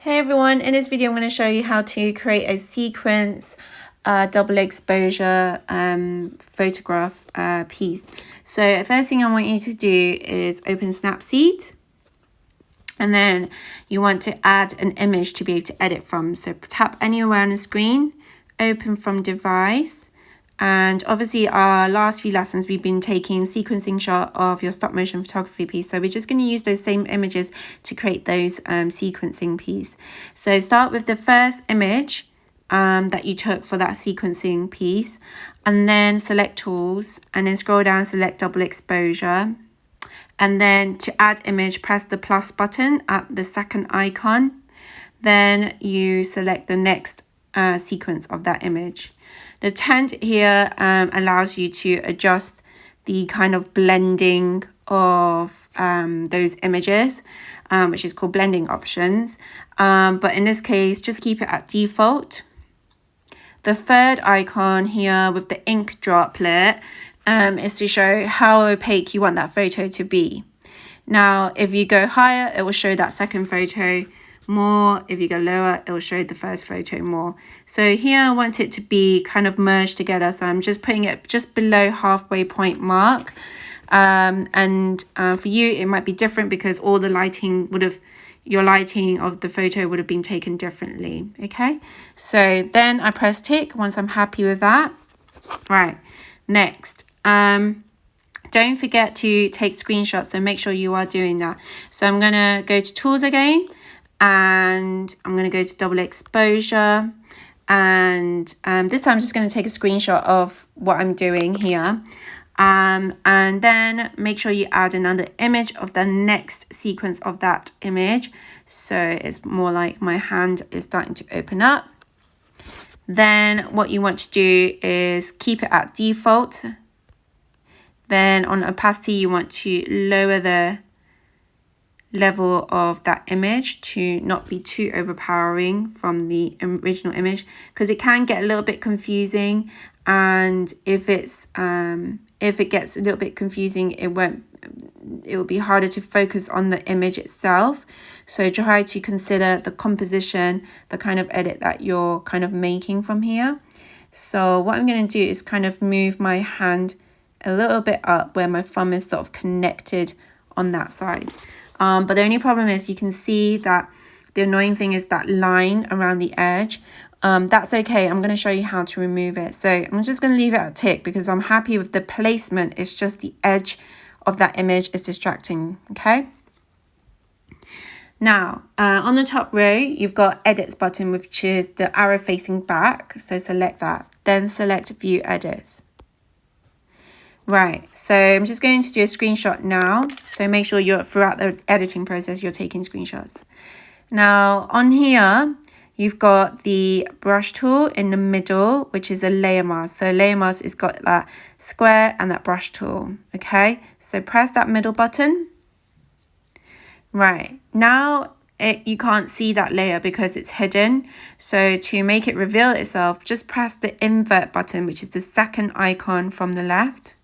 Hey everyone, in this video I'm going to show you how to create a sequence double exposure photograph piece. So the first thing I want you to do is open Snapseed, and then you want to add an image to be able to edit from. So tap anywhere on the screen, open from device, and obviously our last few lessons we've been taking sequencing shot of your stop motion photography piece. So we're just going to use those same images to create those sequencing piece. So start with the first image that you took for that sequencing piece, and then select tools, and then scroll down, select double exposure. And then to add image, press the plus button at the second icon. Then you select the next sequence of that image. The tent here allows you to adjust the kind of blending of those images, which is called blending options. But in this case, just keep it at default. The third icon here with the ink droplet is to show how opaque you want that photo to be. Now, if you go higher, it will show that second photo more. If you go lower, it will show the first photo more. So here I want it to be kind of merged together. So I'm just putting it just below halfway point mark. For you, it might be different because all the lighting your lighting of the photo would have been taken differently. Okay, so then I press tick once I'm happy with that. Right, next, don't forget to take screenshots, so make sure you are doing that. So I'm gonna go to tools again, and I'm gonna go to double exposure, and this time I'm just gonna take a screenshot of what I'm doing here. And then make sure you add another image of the next sequence of that image. So it's more like my hand is starting to open up. Then what you want to do is keep it at default. Then on opacity, you want to lower the level of that image to not be too overpowering from the original image, because it can get a little bit confusing. And if it gets a little bit confusing, it will be harder to focus on the image itself. So try to consider the composition, the kind of edit that you're kind of making from here. So what I'm going to do is kind of move my hand a little bit up where my thumb is sort of connected on that side. But the only problem is you can see that the annoying thing is that line around the edge. That's okay. I'm going to show you how to remove it. So I'm just going to leave it at tick because I'm happy with the placement. It's just the edge of that image is distracting. Okay. Now, on the top row, you've got edits button, which is the arrow facing back. So select that, then select view edits. Right, so I'm just going to do a screenshot now. So make sure you're throughout the editing process, you're taking screenshots. Now on here, you've got the brush tool in the middle, which is a layer mask. So layer mask has got that square and that brush tool. Okay, so press that middle button. Right, now you can't see that layer because it's hidden. So to make it reveal itself, just press the invert button, which is the second icon from the left.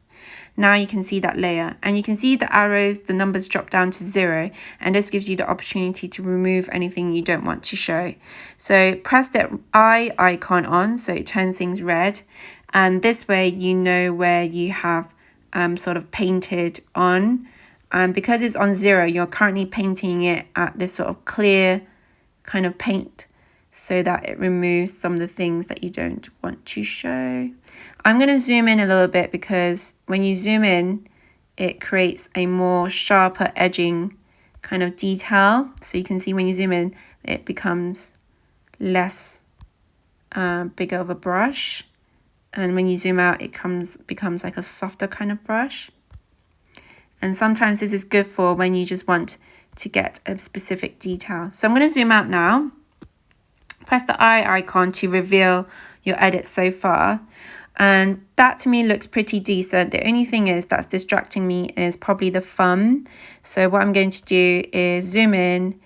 Now you can see that layer, and you can see the arrows, the numbers drop down to 0, and this gives you the opportunity to remove anything you don't want to show. So press the eye icon on, so it turns things red, and this way you know where you have sort of painted on. And because it's on 0, you're currently painting it at this sort of clear kind of paint, so that it removes some of the things that you don't want to show. I'm going to zoom in a little bit because when you zoom in, it creates a more sharper edging kind of detail. So you can see when you zoom in, it becomes less bigger of a brush. And when you zoom out, it becomes like a softer kind of brush. And sometimes this is good for when you just want to get a specific detail. So I'm going to zoom out now. Press the eye icon to reveal your edits so far. And that to me looks pretty decent. The only thing is that's distracting me is probably the thumb. So what I'm going to do is zoom in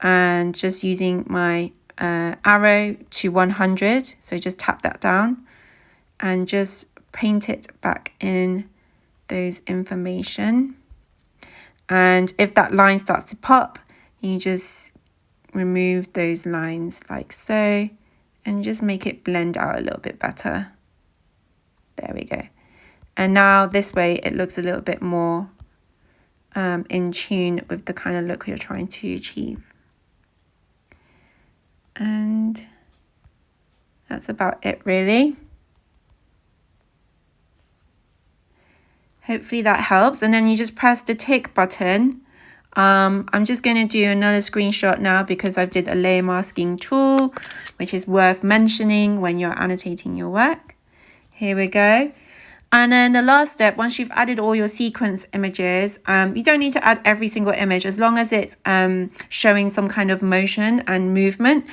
and just using my arrow to 100. So just tap that down and just paint it back in those information. And if that line starts to pop, you just remove those lines like so, and just make it blend out a little bit better. There we go. And now this way it looks a little bit more in tune with the kind of look you're trying to achieve. And that's about it really. Hopefully that helps. And then you just press the tick button. I'm just going to do another screenshot now because I've did a layer masking tool, which is worth mentioning when you're annotating your work. Here we go. And then the last step, once you've added all your sequence images, you don't need to add every single image as long as it's showing some kind of motion and movement.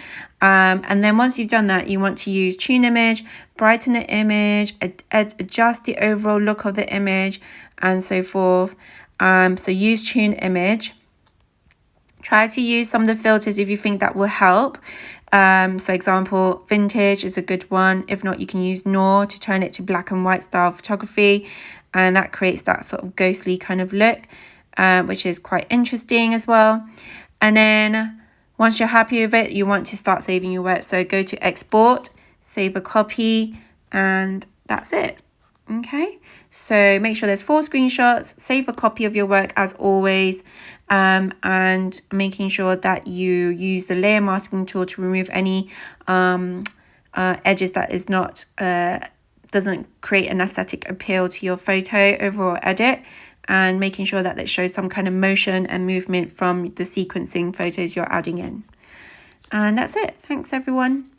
And then once you've done that, you want to use tune image, brighten the image, adjust the overall look of the image, and so forth. So use tune image. Try to use some of the filters if you think that will help. So example, vintage is a good one. If not, you can use Noir to turn it to black and white style photography. And that creates that sort of ghostly kind of look, which is quite interesting as well. And then once you're happy with it, you want to start saving your work. So go to export, save a copy, and that's it. Okay, so make sure there's 4 screenshots, save a copy of your work as always, and making sure that you use the layer masking tool to remove any edges that is not doesn't create an aesthetic appeal to your photo overall edit, and making sure that it shows some kind of motion and movement from the sequencing photos you're adding in. And that's it. Thanks everyone.